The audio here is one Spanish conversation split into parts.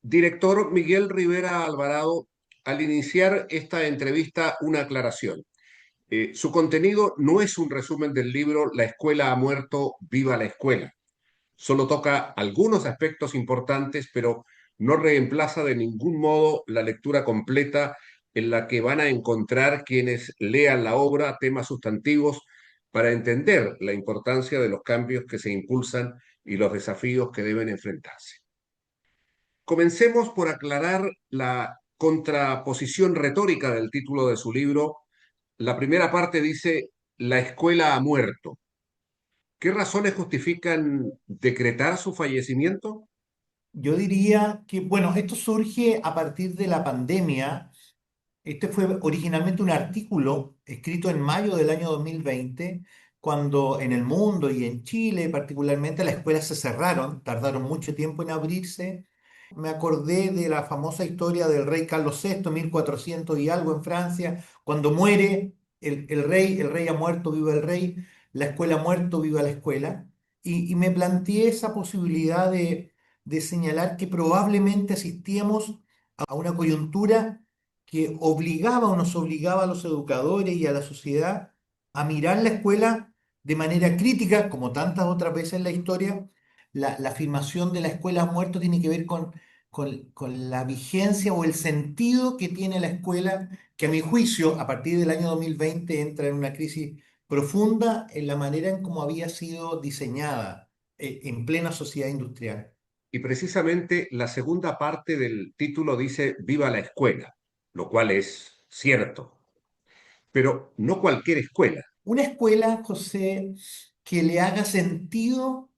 Director Miguel Rivera Alvarado, al iniciar esta entrevista, una aclaración. Su contenido no es un resumen del libro La escuela ha muerto, viva la escuela. Solo toca algunos aspectos importantes, pero no reemplaza de ningún modo la lectura completa en la que van a encontrar quienes lean la obra temas sustantivos para entender la importancia de los cambios que se impulsan y los desafíos que deben enfrentarse. Comencemos por aclarar la contraposición retórica del título de su libro. La primera parte dice, la escuela ha muerto. ¿Qué razones justifican decretar su fallecimiento? Yo diría que, bueno, esto surge a partir de la pandemia. Este fue originalmente un artículo escrito en mayo del año 2020, cuando en el mundo y en Chile particularmente las escuelas se cerraron, tardaron mucho tiempo en abrirse. Me acordé de la famosa historia del rey Carlos VI, 1400 y algo en Francia, cuando muere el rey ha muerto, viva el rey, la escuela ha muerto, viva la escuela. Y me planteé esa posibilidad de señalar que probablemente asistíamos a una coyuntura que obligaba o nos obligaba a los educadores y a la sociedad a mirar la escuela de manera crítica, como tantas otras veces en la historia. La afirmación de la escuela ha muerto tiene que ver con la vigencia o el sentido que tiene la escuela, que a mi juicio, a partir del año 2020 entra en una crisis profunda en la manera en cómo había sido diseñada en plena sociedad industrial. Y precisamente la segunda parte del título dice, viva la escuela, lo cual es cierto, pero no cualquier escuela. Una escuela, José, que le haga sentido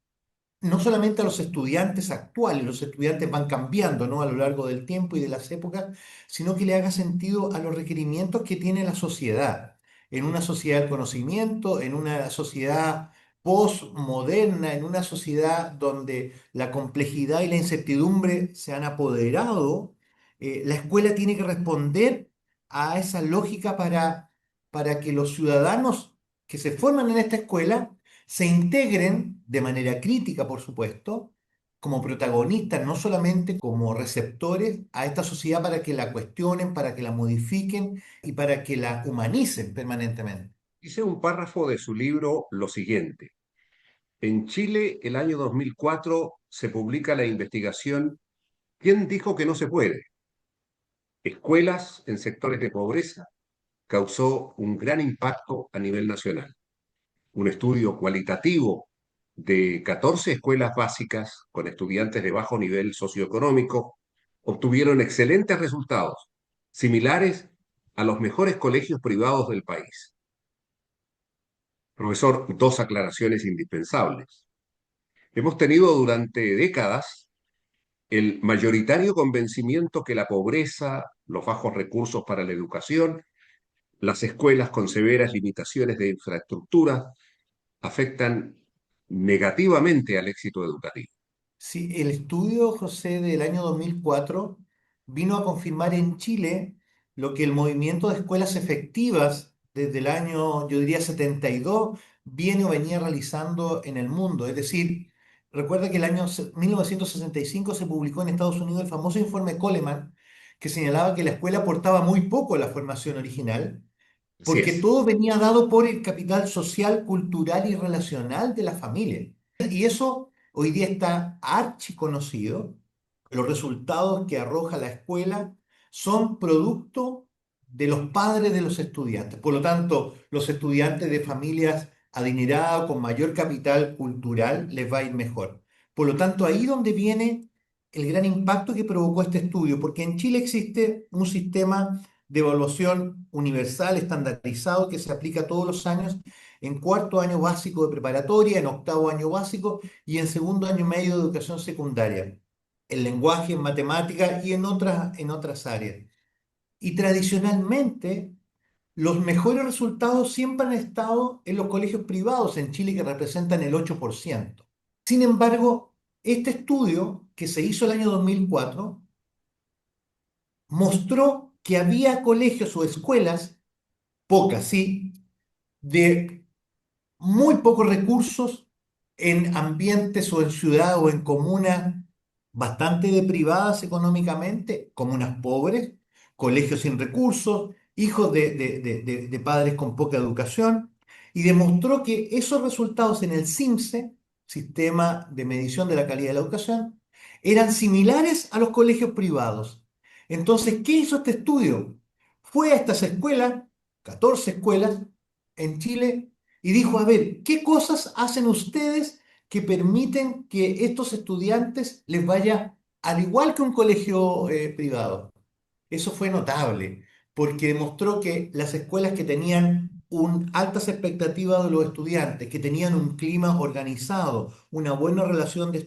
no solamente a los estudiantes actuales, los estudiantes van cambiando, ¿no? A lo largo del tiempo y de las épocas, sino que le haga sentido a los requerimientos que tiene la sociedad, en una sociedad del conocimiento, en una sociedad postmoderna, en una sociedad donde la complejidad y la incertidumbre se han apoderado. La escuela tiene que responder a esa lógica para que los ciudadanos que se forman en esta escuela se integren de manera crítica, por supuesto, como protagonistas, no solamente como receptores a esta sociedad para que la cuestionen, para que la modifiquen y para que la humanicen permanentemente. Dice un párrafo de su libro lo siguiente. En Chile, el año 2004, se publica la investigación ¿Quién dijo que no se puede? Escuelas en sectores de pobreza causó un gran impacto a nivel nacional. Un estudio cualitativo de 14 escuelas básicas con estudiantes de bajo nivel socioeconómico obtuvieron excelentes resultados, similares a los mejores colegios privados del país. Profesor, dos aclaraciones indispensables. Hemos tenido durante décadas el mayoritario convencimiento que la pobreza, los bajos recursos para la educación, las escuelas con severas limitaciones de infraestructura afectan negativamente al éxito educativo. Sí, el estudio, José, del año 2004 vino a confirmar en Chile lo que el movimiento de escuelas efectivas desde el año, yo diría, 72 viene o venía realizando en el mundo. Es decir, recuerda que el año 1965 se publicó en Estados Unidos el famoso informe Coleman, que señalaba que la escuela aportaba muy poco a la formación original, Así porque es. todo venía dado por el capital social, cultural y relacional de la familia. Y eso hoy día está archiconocido. Los resultados que arroja la escuela son producto de los padres de los estudiantes. Por lo tanto, los estudiantes de familias adineradas, con mayor capital cultural, les va a ir mejor. Por lo tanto, ahí donde viene el gran impacto que provocó este estudio, porque en Chile existe un sistema de evaluación universal, estandarizado, que se aplica todos los años en cuarto año básico de preparatoria, en octavo año básico y en segundo año medio de educación secundaria, en lenguaje, en matemática y en otras áreas. Y tradicionalmente, los mejores resultados siempre han estado en los colegios privados en Chile, que representan el 8%. Sin embargo, este estudio que se hizo el año 2004 mostró que había colegios o escuelas, pocas, sí, de muy pocos recursos en ambientes o en ciudad o en comunas bastante deprivadas económicamente, comunas pobres, colegios sin recursos, hijos de padres con poca educación, y demostró que esos resultados en el CIMSE, Sistema de Medición de la Calidad de la Educación, eran similares a los colegios privados. Entonces, ¿qué hizo este estudio? Fue a estas escuelas, 14 escuelas en Chile, y dijo, a ver, ¿qué cosas hacen ustedes que permiten que estos estudiantes les vaya al igual que un colegio privado? Eso fue notable, porque demostró que las escuelas que tenían altas expectativas de los estudiantes, que tenían un clima organizado, una buena relación de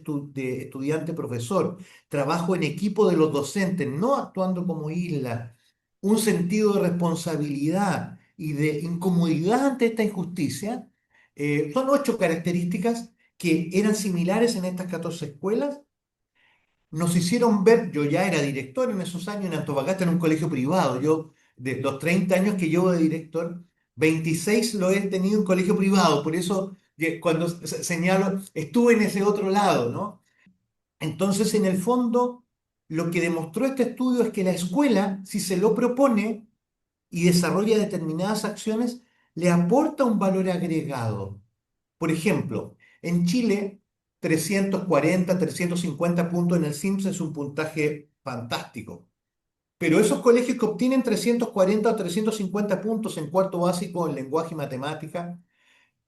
estudiante-profesor, trabajo en equipo de los docentes, no actuando como isla, un sentido de responsabilidad y de incomodidad ante esta injusticia, son 8 características que eran similares en estas 14 escuelas. Nos hicieron ver, yo ya era director en esos años en Antofagasta en un colegio privado. Yo, de los 30 años que llevo de director, 26 lo he tenido en colegio privado. Por eso, cuando señalo, estuve en ese otro lado, ¿no? Entonces, en el fondo, lo que demostró este estudio es que la escuela, si se lo propone y desarrolla determinadas acciones, le aporta un valor agregado. Por ejemplo, en Chile, 340, 350 puntos en el SIMS es un puntaje fantástico. Pero esos colegios que obtienen 340 o 350 puntos en cuarto básico en lenguaje y matemática,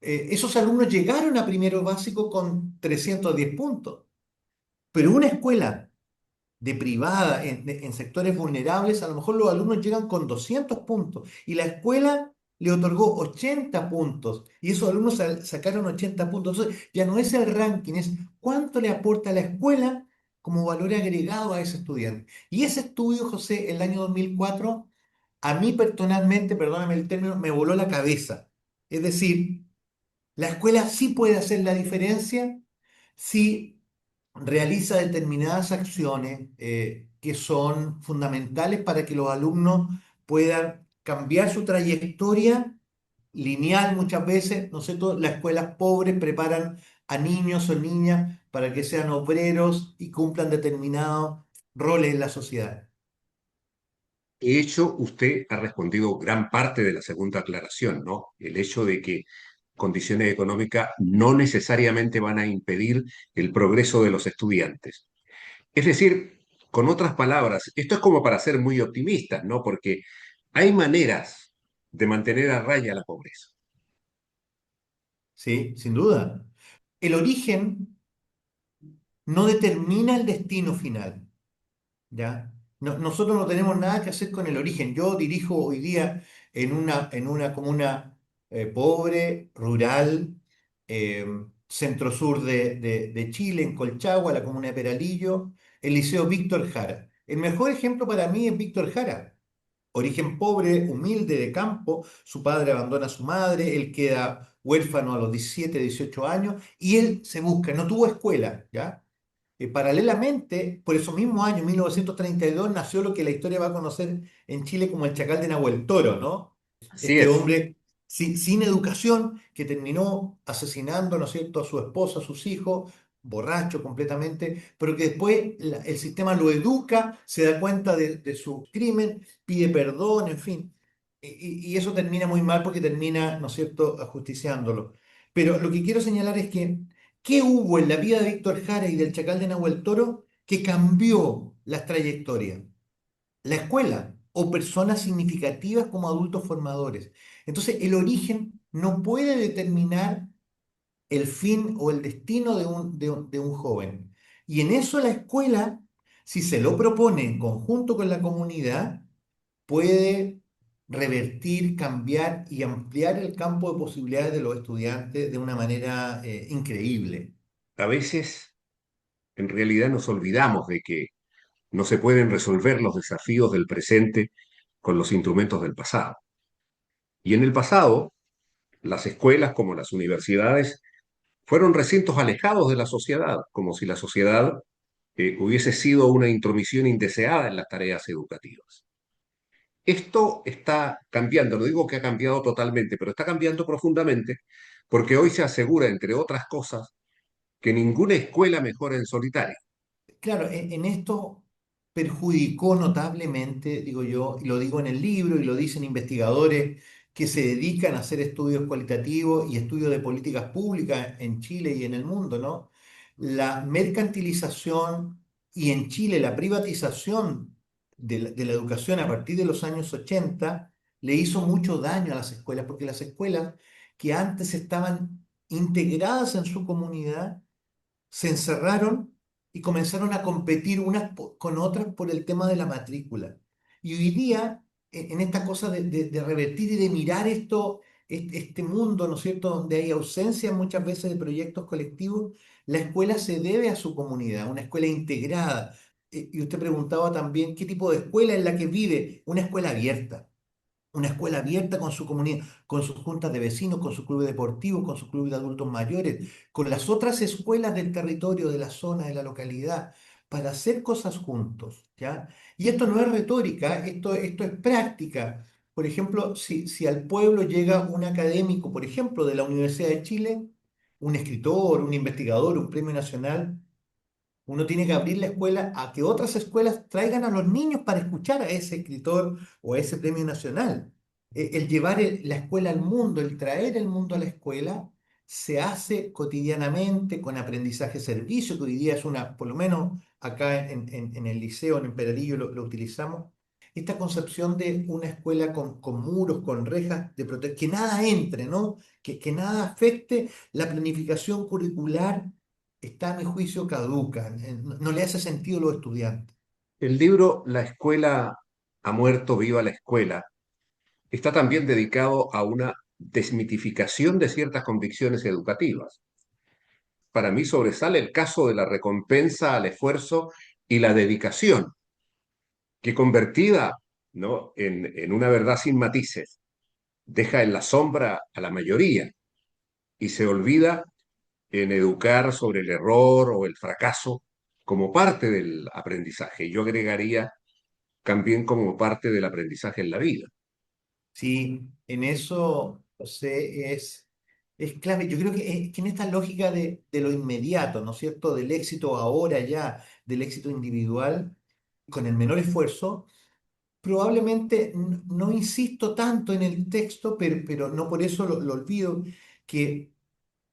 esos alumnos llegaron a primero básico con 310 puntos. Pero una escuela de privada en sectores vulnerables, a lo mejor los alumnos llegan con 200 puntos y la escuela le otorgó 80 puntos y esos alumnos sacaron 80 puntos. Entonces, ya no es el ranking, es cuánto le aporta la escuela como valor agregado a ese estudiante. Y ese estudio, José, el año 2004, a mí personalmente, perdóname el término, me voló la cabeza. Es decir, la escuela sí puede hacer la diferencia si realiza determinadas acciones que son fundamentales para que los alumnos puedan cambiar su trayectoria lineal muchas veces. ¿No es cierto? Las escuelas pobres preparan a niños o niñas para que sean obreros y cumplan determinados roles en la sociedad. De hecho, usted ha respondido gran parte de la segunda aclaración, ¿no? El hecho de que condiciones económicas no necesariamente van a impedir el progreso de los estudiantes. Es decir, con otras palabras, esto es como para ser muy optimistas, ¿no? Porque hay maneras de mantener a raya la pobreza. Sí, sin duda. El origen no determina el destino final. ¿Ya? Nosotros no tenemos nada que hacer con el origen. Yo dirijo hoy día en una comuna pobre, rural, eh, centro-sur de Chile, en Colchagua, la comuna de Peralillo, el Liceo Víctor Jara. El mejor ejemplo para mí es Víctor Jara. Origen pobre, humilde, de campo, su padre abandona a su madre, él queda huérfano a los 17, 18 años y él se busca, no tuvo escuela, ¿ya? Paralelamente, por esos mismos años, 1932, nació lo que la historia va a conocer en Chile como el Chacal de Nahuel Toro, ¿no? Así Este es. hombre sin educación que terminó asesinando, ¿no es cierto?, a su esposa, a sus hijos, borracho completamente, pero que después el sistema lo educa, se da cuenta de su crimen, pide perdón, en fin. Y eso termina muy mal porque termina, ¿no es cierto?, ajusticiándolo. Pero lo que quiero señalar es que ¿qué hubo en la vida de Víctor Jara y del Chacal de Nahuel Toro que cambió las trayectorias? La escuela o personas significativas como adultos formadores. Entonces, el origen no puede determinar el fin o el destino de un joven. Y en eso la escuela, si se lo propone en conjunto con la comunidad, puede revertir, cambiar y ampliar el campo de posibilidades de los estudiantes de una manera increíble. A veces, en realidad, nos olvidamos de que no se pueden resolver los desafíos del presente con los instrumentos del pasado. Y en el pasado, las escuelas como las universidades fueron recintos alejados de la sociedad, como si la sociedad hubiese sido una intromisión indeseada en las tareas educativas. Esto está cambiando, no digo que ha cambiado totalmente, pero está cambiando profundamente porque hoy se asegura, entre otras cosas, que ninguna escuela mejora en solitario. claro, en esto perjudicó notablemente, digo yo, y lo digo en el libro y lo dicen investigadores que se dedican a hacer estudios cualitativos y estudios de políticas públicas en Chile y en el mundo, ¿no? La mercantilización y en Chile la privatización de la educación a partir de los años 80 le hizo mucho daño a las escuelas, porque las escuelas que antes estaban integradas en su comunidad, se encerraron y comenzaron a competir unas con otras por el tema de la matrícula. Y hoy día, en esta cosa de revertir y de mirar esto, este mundo, ¿no es cierto?, donde hay ausencia muchas veces de proyectos colectivos, la escuela se debe a su comunidad, una escuela integrada. Y usted preguntaba también qué tipo de escuela es la que vive, una escuela abierta con su comunidad, con sus juntas de vecinos, con sus clubes deportivos, con sus clubes de adultos mayores, con las otras escuelas del territorio, de la zona, de la localidad, para hacer cosas juntos, ¿ya? Y esto no es retórica, esto es práctica. Por ejemplo, si al pueblo llega un académico, por ejemplo, de la Universidad de Chile, un escritor, un investigador, un premio nacional, uno tiene que abrir la escuela a que otras escuelas traigan a los niños para escuchar a ese escritor o a ese premio nacional. El llevar la escuela al mundo, el traer el mundo a la escuela, se hace cotidianamente con aprendizaje servicio, que hoy día es una, por lo menos acá en el liceo, en Peralillo lo utilizamos. Esta concepción de una escuela con muros, con rejas de protección, que nada entre, ¿no? Que nada afecte la planificación curricular está a mi juicio caduca, no le hace sentido a los estudiantes. El libro La escuela ha muerto, viva la escuela está también dedicado a una desmitificación de ciertas convicciones educativas. Para mí sobresale el caso de la recompensa al esfuerzo y la dedicación, que convertida, ¿no?, en una verdad sin matices, deja en la sombra a la mayoría y se olvida en educar sobre el error o el fracaso como parte del aprendizaje. Yo agregaría también como parte del aprendizaje en la vida. Sí, en eso, José, es clave. Yo creo que en esta lógica de lo inmediato, ¿no es cierto? Del éxito ahora ya, del éxito individual, con el menor esfuerzo, probablemente no insisto tanto en el texto, pero no por eso lo olvido, que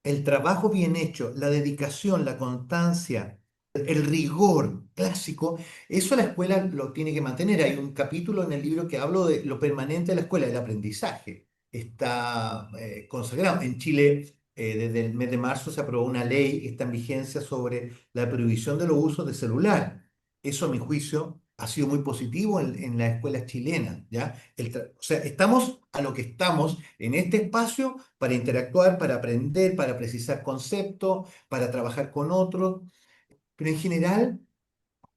el trabajo bien hecho, la dedicación, la constancia, el rigor clásico, eso la escuela lo tiene que mantener. Hay un capítulo en el libro que hablo de lo permanente de la escuela, del aprendizaje. Está consagrado. En Chile, desde el mes de marzo se aprobó una ley que está en vigencia sobre la prohibición de los usos de celular. Eso, a mi juicio, ha sido muy positivo en las escuelas chilenas, ¿ya? O sea, estamos a lo que estamos en este espacio para interactuar, para aprender, para precisar conceptos, para trabajar con otros, pero en general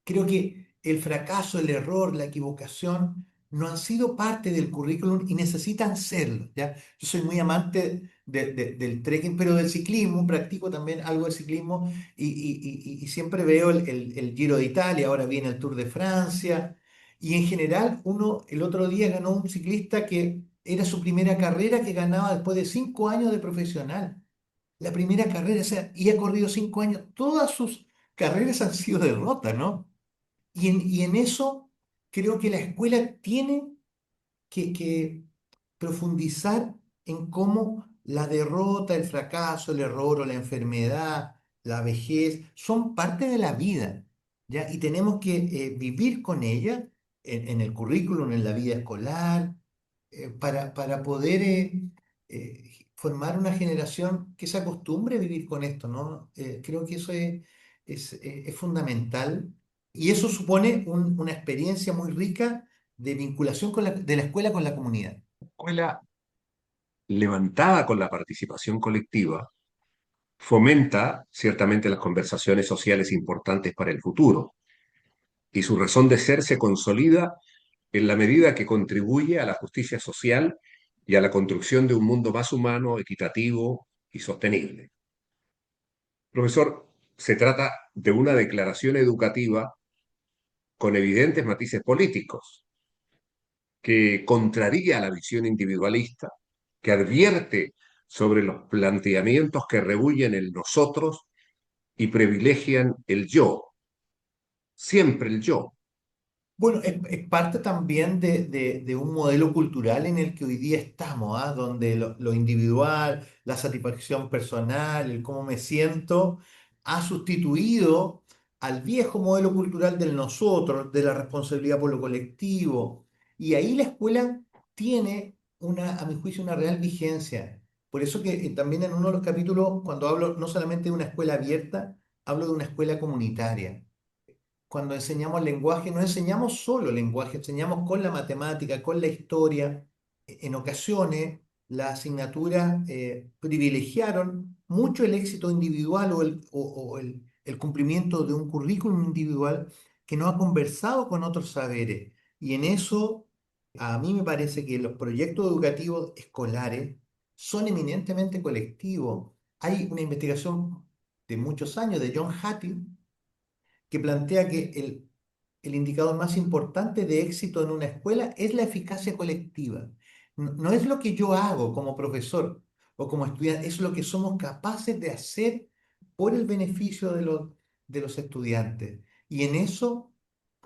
creo que el fracaso, el error, la equivocación no han sido parte del currículum y necesitan serlo, ¿ya? Yo soy muy amante del trekking, pero del ciclismo, practico también algo de ciclismo y siempre veo el Giro de Italia, ahora viene el Tour de Francia, y en general el otro día ganó un ciclista que era su primera carrera que ganaba después de 5 años de profesional. La primera carrera, o sea, y ha corrido 5 años, todas sus carreras han sido derrotas, ¿no? Y en eso creo que la escuela tiene que profundizar en cómo la derrota, el fracaso, el error o la enfermedad, la vejez, son parte de la vida, ¿ya? Y tenemos que vivir con ella en el currículum, en la vida escolar, para poder formar una generación que se acostumbre a vivir con esto, ¿no? Creo que eso es fundamental y eso supone una experiencia muy rica de vinculación de la escuela con la comunidad. Escuela levantada con la participación colectiva fomenta ciertamente las conversaciones sociales importantes para el futuro y su razón de ser se consolida en la medida que contribuye a la justicia social y a la construcción de un mundo más humano, equitativo y sostenible. Profesor, se trata de una declaración educativa con evidentes matices políticos, que contraría la visión individualista, que advierte sobre los planteamientos que rehuyen el nosotros y privilegian el yo. siempre el yo. Bueno, es parte también de un modelo cultural en el que hoy día estamos, ¿ah? Donde lo individual, la satisfacción personal, el cómo me siento, ha sustituido al viejo modelo cultural del nosotros, de la responsabilidad por lo colectivo. Y ahí la escuela tiene a mi juicio, una real vigencia. Por eso que también en uno de los capítulos, cuando hablo no solamente de una escuela abierta, hablo de una escuela comunitaria. Cuando enseñamos lenguaje, no enseñamos solo lenguaje, enseñamos con la matemática, con la historia. En ocasiones, las asignaturas privilegiaron mucho el éxito individual o el cumplimiento de un currículum individual que no ha conversado con otros saberes. Y en eso, a mí me parece que los proyectos educativos escolares son eminentemente colectivos. Hay una investigación de muchos años de John Hattie que plantea que el indicador más importante de éxito en una escuela es la eficacia colectiva. No es lo que yo hago como profesor o como estudiante, es lo que somos capaces de hacer por el beneficio de los estudiantes. Y en eso,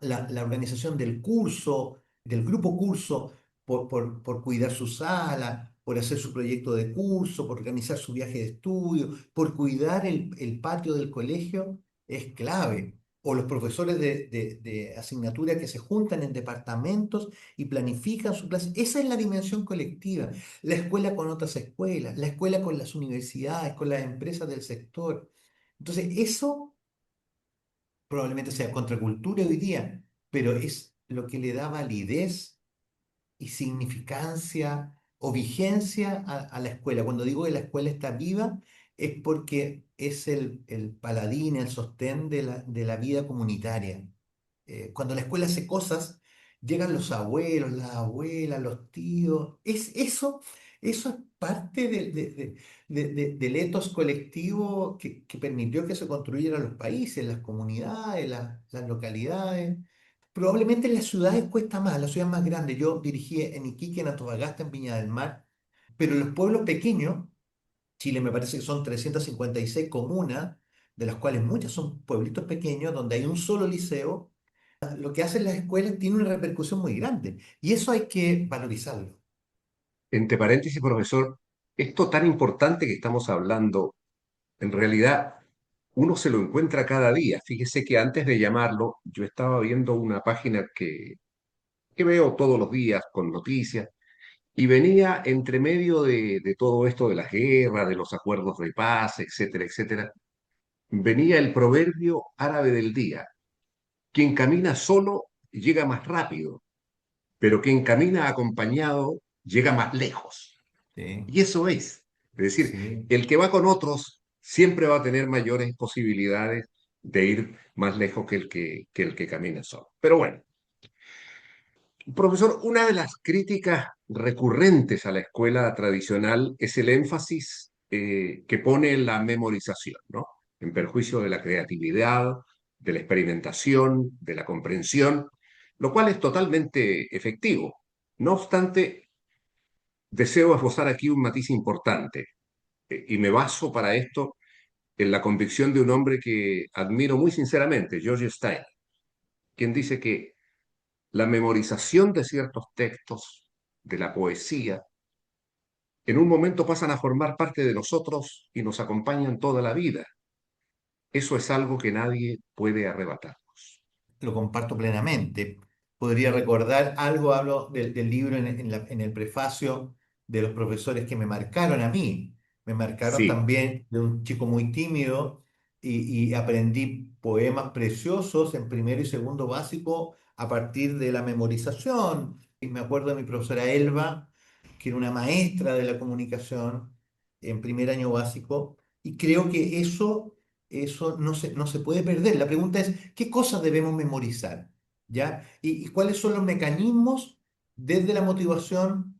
la organización del curso, del grupo curso, por cuidar su sala, por hacer su proyecto de curso, por organizar su viaje de estudio, por cuidar el patio del colegio, es clave. O los profesores de asignatura que se juntan en departamentos y planifican su clase. Esa es la dimensión colectiva. La escuela con otras escuelas, la escuela con las universidades, con las empresas del sector. Entonces, eso probablemente sea contracultura hoy día, pero es lo que le da validez y significancia o vigencia a la escuela. Cuando digo que la escuela está viva, es porque es el paladín, el sostén de la vida comunitaria. Cuando la escuela hace cosas, llegan los abuelos, las abuelas, los tíos. Eso es parte del ethos colectivo que permitió que se construyeran los países, las comunidades, las localidades. Probablemente en las ciudades cuesta más, las ciudades más grandes. Yo dirigí en Iquique, en Antofagasta, en Viña del Mar, pero en los pueblos pequeños, Chile me parece que son 356 comunas, de las cuales muchas son pueblitos pequeños, donde hay un solo liceo. Lo que hacen las escuelas tiene una repercusión muy grande y eso hay que valorizarlo. Entre paréntesis, profesor, esto tan importante que estamos hablando, en realidad uno se lo encuentra cada día. Fíjese que antes de llamarlo, yo estaba viendo una página que veo todos los días con noticias y venía entre medio de todo esto de las guerras, de los acuerdos de paz, etcétera, etcétera, venía el proverbio árabe del día: quien camina solo llega más rápido, pero quien camina acompañado llega más lejos. Sí, Y eso es decir, sí. el que va con otros siempre va a tener mayores posibilidades de ir más lejos que el que camina solo. Pero bueno, profesor, una de las críticas recurrentes a la escuela tradicional es el énfasis que pone en la memorización, ¿no? En perjuicio de la creatividad, de la experimentación, de la comprensión, lo cual es totalmente efectivo. No obstante, deseo esbozar aquí un matiz importante, y me baso para esto en la convicción de un hombre que admiro muy sinceramente, George Stein, quien dice que la memorización de ciertos textos, de la poesía, en un momento pasan a formar parte de nosotros y nos acompañan toda la vida. Eso es algo que nadie puede arrebatarnos. Lo comparto plenamente. Podría recordar algo, hablo del libro en el prefacio de los profesores que me marcaron a mí. Me marcaron Sí, también de un chico muy tímido y aprendí poemas preciosos en primero y segundo básico a partir de la memorización. Y me acuerdo de mi profesora Elba, que era una maestra de la comunicación en primer año básico, y creo que eso no se puede perder. La pregunta es, ¿qué cosas debemos memorizar? ¿Ya? ¿Y cuáles son los mecanismos desde la motivación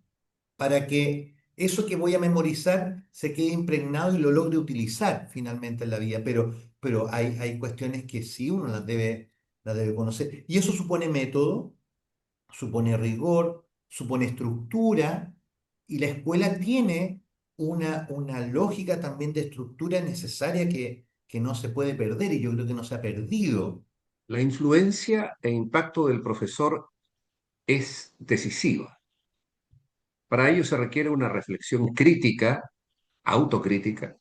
para que eso que voy a memorizar se quede impregnado y lo logre utilizar finalmente en la vida? Pero hay cuestiones que sí uno las debe conocer. Y eso supone método, supone rigor, supone estructura, y la escuela tiene una lógica también de estructura necesaria que no se puede perder, y yo creo que no se ha perdido. La influencia e impacto del profesor es decisiva. Para ello se requiere una reflexión crítica, autocrítica,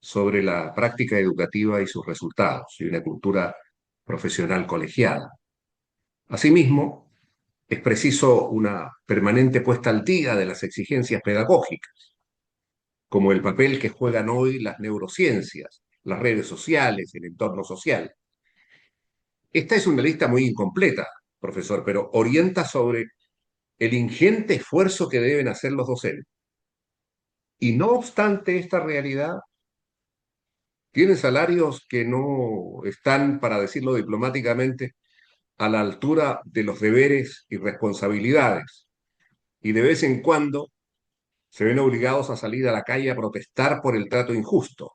sobre la práctica educativa y sus resultados, y una cultura profesional colegiada. Asimismo, es preciso una permanente puesta al día de las exigencias pedagógicas, como el papel que juegan hoy las neurociencias, las redes sociales, el entorno social. Esta es una lista muy incompleta, profesor, pero orienta sobre el ingente esfuerzo que deben hacer los docentes. Y no obstante esta realidad, tienen salarios que no están, para decirlo diplomáticamente, a la altura de los deberes y responsabilidades. Y de vez en cuando se ven obligados a salir a la calle a protestar por el trato injusto.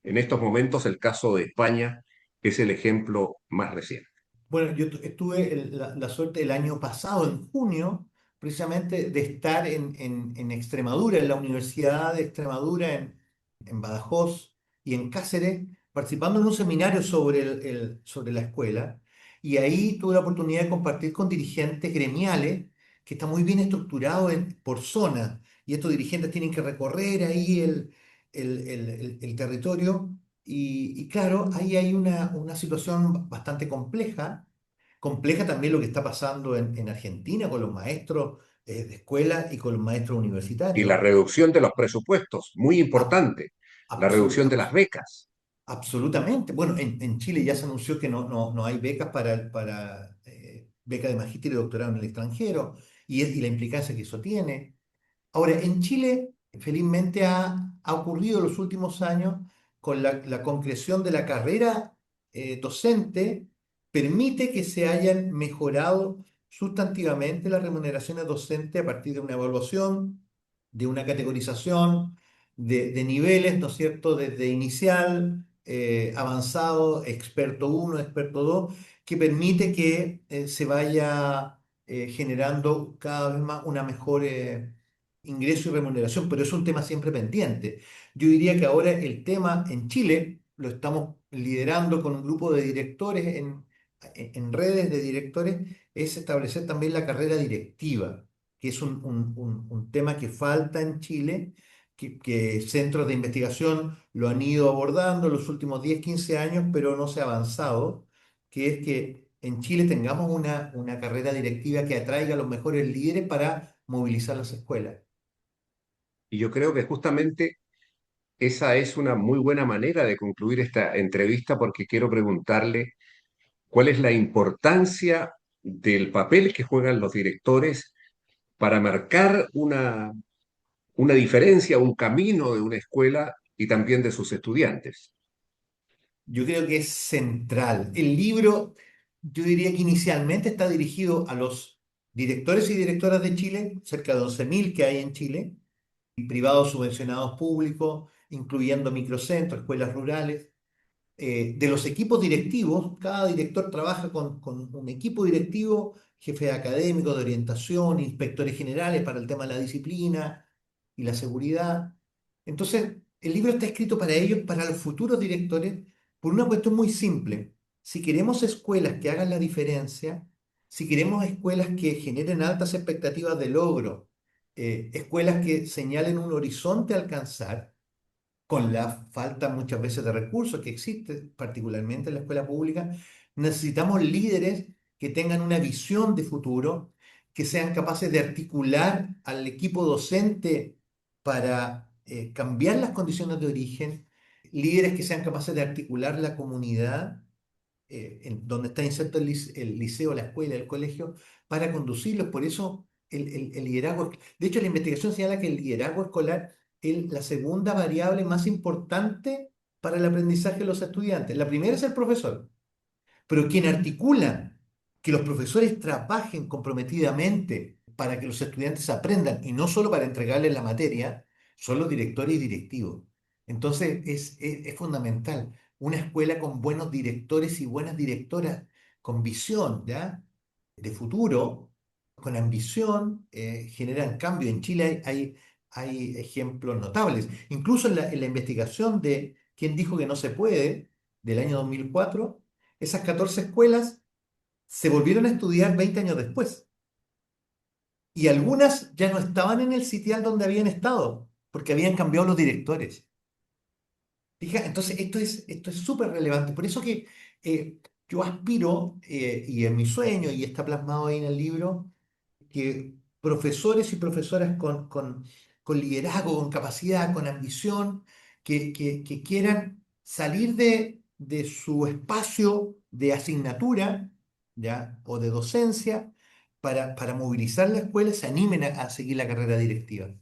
En estos momentos el caso de España es el ejemplo más reciente. Bueno, yo tuve la suerte el año pasado, en junio, precisamente de estar en Extremadura, en la Universidad de Extremadura, en Badajoz y en Cáceres, participando en un seminario sobre, sobre la escuela. Y ahí tuve la oportunidad de compartir con dirigentes gremiales, que está muy bien estructurado por zonas. Y estos dirigentes tienen que recorrer ahí el territorio y claro, ahí hay una situación bastante compleja, compleja también lo que está pasando en Argentina con los maestros de escuela y con los maestros Y la universitarios. reducción de los presupuestos, muy Ab- importante, la absu- reducción de las abs- becas. Absolutamente. Bueno, en Chile ya se anunció que no hay becas para beca de magíster y doctorado en el extranjero y la implicancia que eso tiene. Ahora, en Chile, felizmente ha ocurrido en los últimos años con la concreción de la carrera docente, permite que se hayan mejorado sustantivamente las remuneraciones docentes a partir de una evaluación, de una categorización, de niveles, ¿no es cierto?, desde inicial, avanzado, experto uno, experto 2, que permite que se vaya generando cada vez más una mejor ingreso y remuneración, pero es un tema siempre pendiente. Yo diría que ahora el tema en Chile lo estamos liderando con un grupo de directores en redes de directores, es establecer también la carrera directiva, que es un tema que falta en Chile, que centros de investigación lo han ido abordando en los últimos 10 15 años, pero no se ha avanzado, que es que en Chile tengamos una carrera directiva que atraiga a los mejores líderes para movilizar las escuelas. Y yo creo que justamente esa es una muy buena manera de concluir esta entrevista porque quiero preguntarle cuál es la importancia del papel que juegan los directores para marcar una diferencia, un camino de una escuela y también de sus estudiantes. Yo creo que es central. El libro, yo diría que inicialmente está dirigido a los directores y directoras de Chile, cerca de 11.000 que hay en Chile, y privados subvencionados públicos, incluyendo microcentros, escuelas rurales. De los equipos directivos, cada director trabaja con un equipo directivo, jefe académico de orientación, inspectores generales para el tema de la disciplina y la seguridad. Entonces, el libro está escrito para ellos, para los futuros directores, por una cuestión muy simple. Si queremos escuelas que hagan la diferencia, si queremos escuelas que generen altas expectativas de logro, escuelas que señalen un horizonte a alcanzar, con la falta muchas veces de recursos que existe, particularmente en la escuela pública, necesitamos líderes que tengan una visión de futuro, que sean capaces de articular al equipo docente para cambiar las condiciones de origen, líderes que sean capaces de articular la comunidad en donde está inserto el liceo, la escuela, el colegio, para conducirlos. Por eso el liderazgo, de hecho la investigación señala que el liderazgo escolar es la segunda variable más importante para el aprendizaje de los estudiantes. La primera es el profesor, pero quien articula que los profesores trabajen comprometidamente para que los estudiantes aprendan y no solo para entregarles la materia, son los directores y directivos. Entonces es fundamental una escuela con buenos directores y buenas directoras, con visión, ¿ya? De futuro, con ambición, generan cambio. En Chile hay ejemplos notables. Incluso en la investigación de quién dijo que no se puede, del año 2004, esas 14 escuelas se volvieron a estudiar 20 años después. Y algunas ya no estaban en el sitial donde habían estado, porque habían cambiado los directores. Entonces, esto es súper relevante. Por eso que yo aspiro, y en mi sueño, y está plasmado ahí en el libro, que profesores y profesoras con liderazgo, con capacidad, con ambición, que quieran salir de su espacio de asignatura, ¿ya? O de docencia para movilizar la escuela, se animen a seguir la carrera directiva.